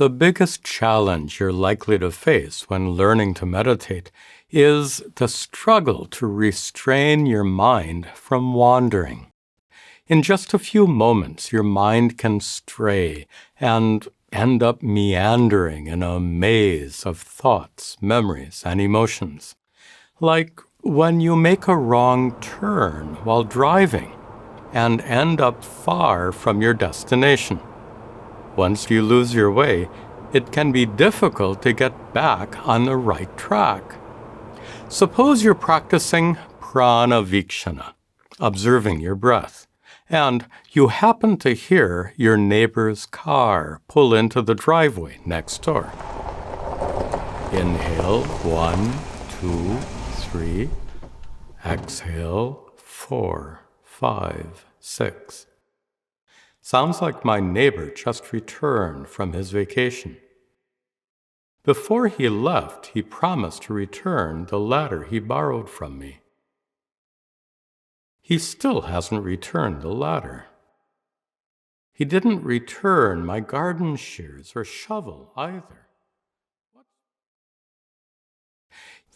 The biggest challenge you're likely to face when learning to meditate is the struggle to restrain your mind from wandering. In just a few moments, your mind can stray and end up meandering in a maze of thoughts, memories, and emotions. Like when you make a wrong turn while driving and end up far from your destination. Once you lose your way, it can be difficult to get back on the right track. Suppose you're practicing prana vikshana, observing your breath, and you happen to hear your neighbor's car pull into the driveway next door. Inhale, 1, 2, 3. Exhale, 4, 5, 6. Sounds like my neighbor just returned from his vacation. Before he left, he promised to return the ladder he borrowed from me. He still hasn't returned the ladder. He didn't return my garden shears or shovel either.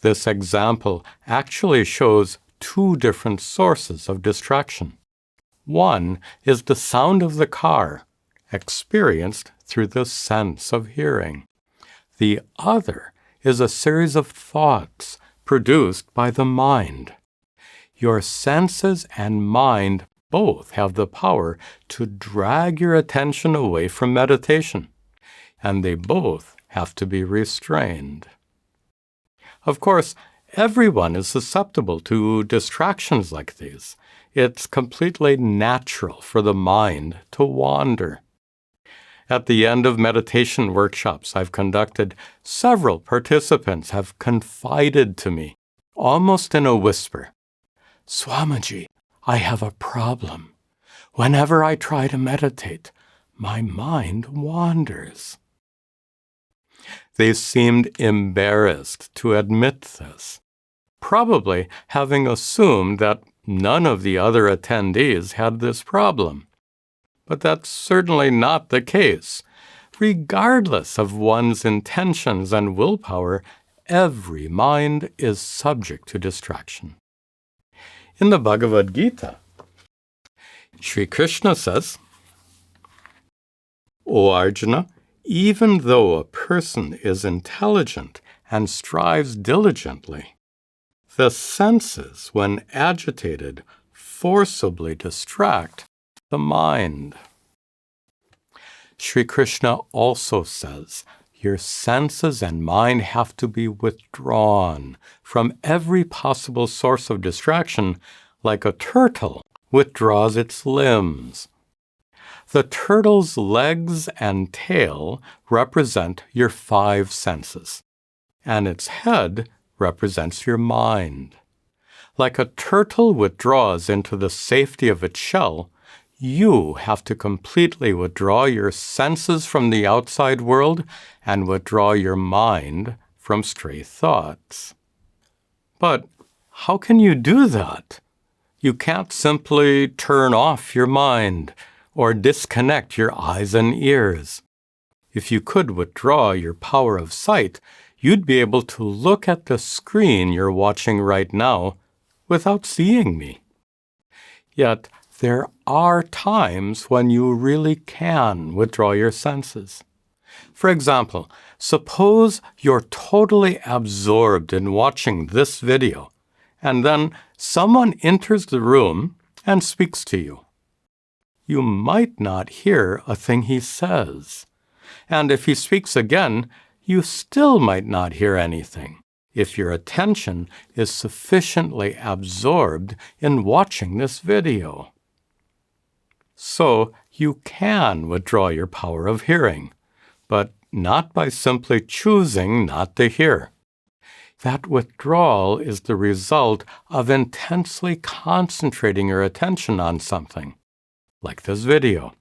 This example actually shows two different sources of distraction. One is the sound of the car, experienced through the sense of hearing. The other is a series of thoughts produced by the mind. Your senses and mind both have the power to drag your attention away from meditation, and they both have to be restrained. Of course, everyone is susceptible to distractions like these. It's completely natural for the mind to wander. At the end of meditation workshops I've conducted, several participants have confided to me, almost in a whisper, "Swamiji, I have a problem. Whenever I try to meditate, my mind wanders." They seemed embarrassed to admit this, probably having assumed that none of the other attendees had this problem. But that's certainly not the case. Regardless of one's intentions and willpower, every mind is subject to distraction. In the Bhagavad Gita, Sri Krishna says, "O Arjuna, even though a person is intelligent and strives diligently, the senses, when agitated, forcibly distract the mind." Sri Krishna also says, your senses and mind have to be withdrawn from every possible source of distraction, like a turtle withdraws its limbs. The turtle's legs and tail represent your 5 senses, and its head represents your mind. Like a turtle withdraws into the safety of its shell, you have to completely withdraw your senses from the outside world and withdraw your mind from stray thoughts. But how can you do that? You can't simply turn off your mind or disconnect your eyes and ears. If you could withdraw your power of sight, you'd be able to look at the screen you're watching right now without seeing me. Yet, there are times when you really can withdraw your senses. For example, suppose you're totally absorbed in watching this video, and then someone enters the room and speaks to you. You might not hear a thing he says, and if he speaks again, you still might not hear anything if your attention is sufficiently absorbed in watching this video. So you can withdraw your power of hearing, but not by simply choosing not to hear. That withdrawal is the result of intensely concentrating your attention on something, like this video.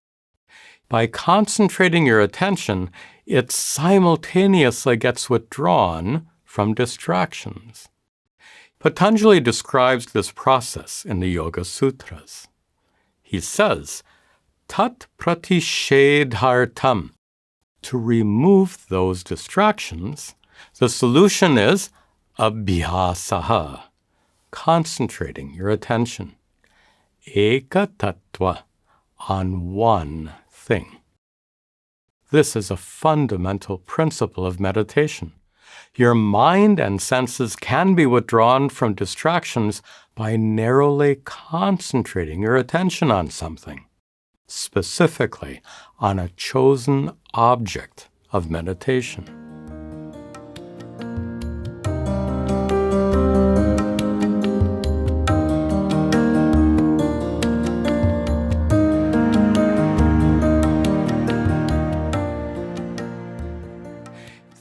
By concentrating your attention, it simultaneously gets withdrawn from distractions. Patanjali describes this process in the Yoga Sutras. He says, "Tat pratishedhartam," to remove those distractions, the solution is abhyasaha, concentrating your attention, eka tattva, on one thing. This is a fundamental principle of meditation. Your mind and senses can be withdrawn from distractions by narrowly concentrating your attention on something, specifically on a chosen object of meditation.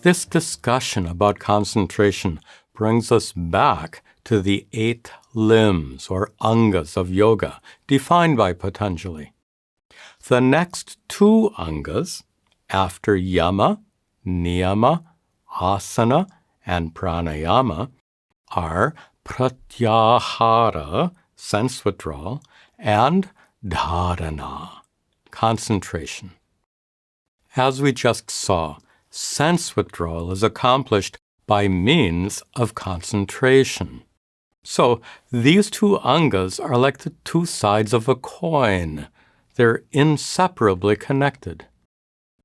This discussion about concentration brings us back to the 8 limbs or angas of yoga defined by Patanjali. The next 2 angas, after yama, niyama, asana, and pranayama, are pratyahara, sense withdrawal, and dharana, concentration. As we just saw, sense withdrawal is accomplished by means of concentration. So these 2 angas are like the 2 sides of a coin. They're inseparably connected.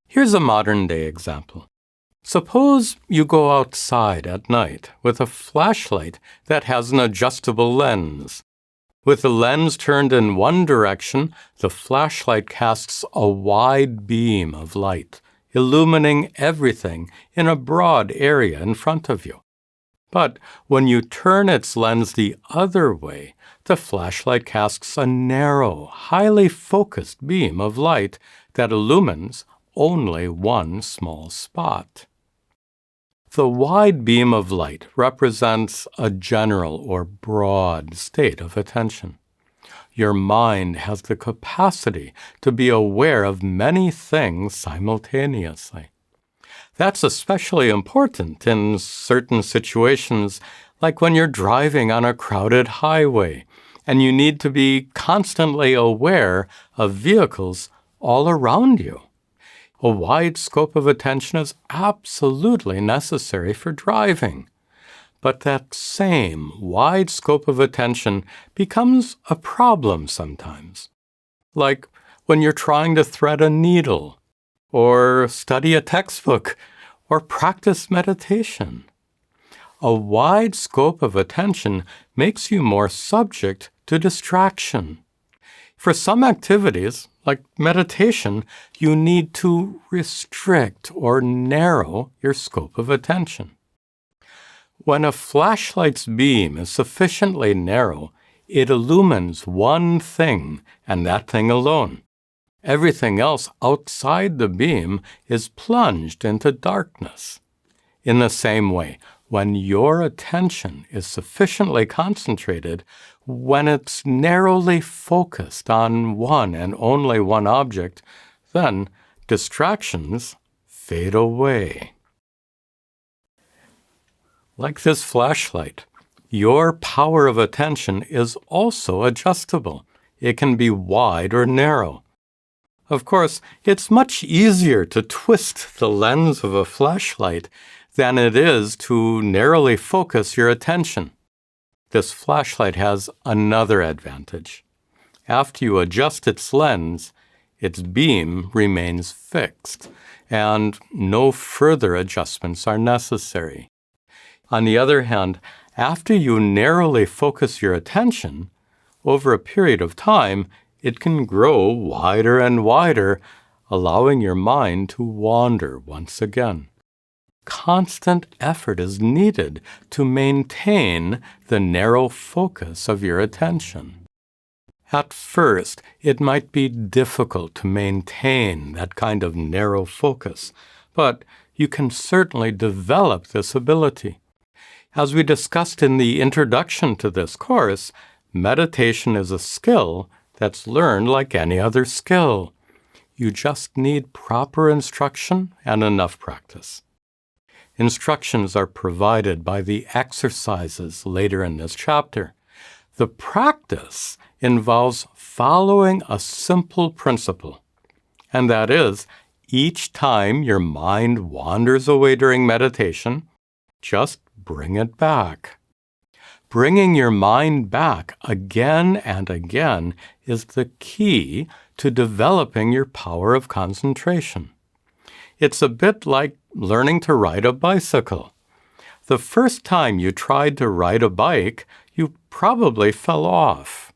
Here's a modern-day example. Suppose you go outside at night with a flashlight that has an adjustable lens. With the lens turned in one direction, the flashlight casts a wide beam of light, illumining everything in a broad area in front of you. But when you turn its lens the other way, the flashlight casts a narrow, highly focused beam of light that illumines only one small spot. The wide beam of light represents a general or broad state of attention. Your mind has the capacity to be aware of many things simultaneously. That's especially important in certain situations, like when you're driving on a crowded highway and you need to be constantly aware of vehicles all around you. A wide scope of attention is absolutely necessary for driving. But that same wide scope of attention becomes a problem sometimes. Like when you're trying to thread a needle, or study a textbook, or practice meditation. A wide scope of attention makes you more subject to distraction. For some activities, like meditation, you need to restrict or narrow your scope of attention. When a flashlight's beam is sufficiently narrow, it illumines one thing, and that thing alone. Everything else outside the beam is plunged into darkness. In the same way, when your attention is sufficiently concentrated, when it's narrowly focused on one and only one object, then distractions fade away. Like this flashlight, your power of attention is also adjustable. It can be wide or narrow. Of course, it's much easier to twist the lens of a flashlight than it is to narrowly focus your attention. This flashlight has another advantage. After you adjust its lens, its beam remains fixed, and no further adjustments are necessary. On the other hand, after you narrowly focus your attention, over a period of time, it can grow wider and wider, allowing your mind to wander once again. Constant effort is needed to maintain the narrow focus of your attention. At first, it might be difficult to maintain that kind of narrow focus, but you can certainly develop this ability. As we discussed in the introduction to this course, meditation is a skill that's learned like any other skill. You just need proper instruction and enough practice. Instructions are provided by the exercises later in this chapter. The practice involves following a simple principle, and that is, Each time your mind wanders away during meditation, just bring it back. Bringing your mind back again and again is the key to developing your power of concentration. It's a bit like learning to ride a bicycle. The first time you tried to ride a bike, you probably fell off.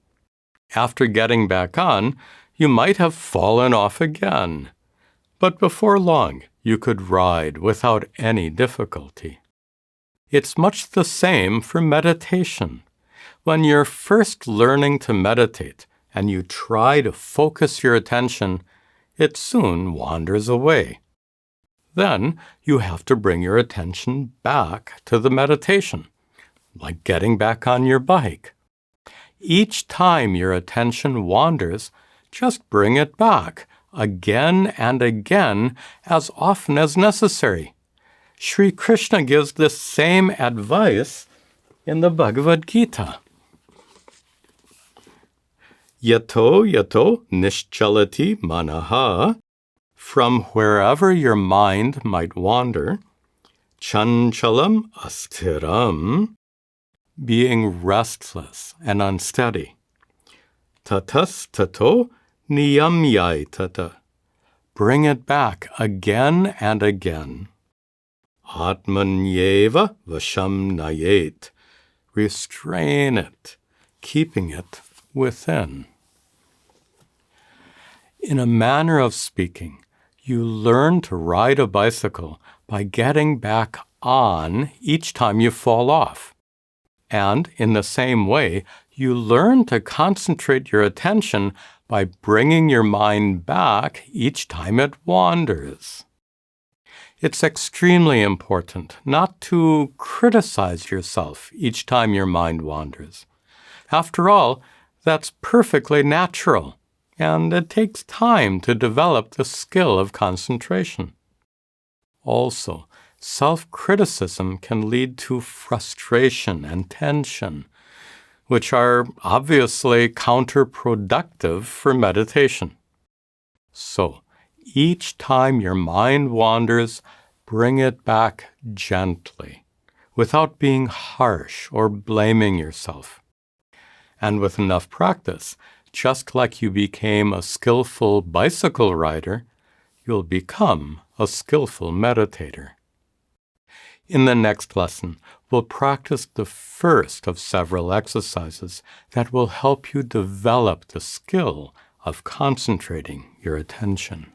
After getting back on, you might have fallen off again. But before long, you could ride without any difficulty. It's much the same for meditation. When you're first learning to meditate and you try to focus your attention, it soon wanders away. Then you have to bring your attention back to the meditation, like getting back on your bike. Each time your attention wanders, just bring it back again and again, as often as necessary. Sri Krishna gives this same advice in the Bhagavad Gita. Yato yato nischalati manaha, from wherever your mind might wander, chanchalam asthiram, being restless and unsteady, tatas tato niyamyai tata, bring it back again and again. Atmanyeva vasham nayet, restrain it, keeping it within. In a manner of speaking, you learn to ride a bicycle by getting back on each time you fall off. And in the same way, you learn to concentrate your attention by bringing your mind back each time it wanders. It's extremely important not to criticize yourself each time your mind wanders. After all, that's perfectly natural, and it takes time to develop the skill of concentration. Also, self-criticism can lead to frustration and tension, which are obviously counterproductive for meditation. So, each time your mind wanders, bring it back gently, without being harsh or blaming yourself. And with enough practice, just like you became a skillful bicycle rider, you'll become a skillful meditator. In the next lesson, we'll practice the first of several exercises that will help you develop the skill of concentrating your attention.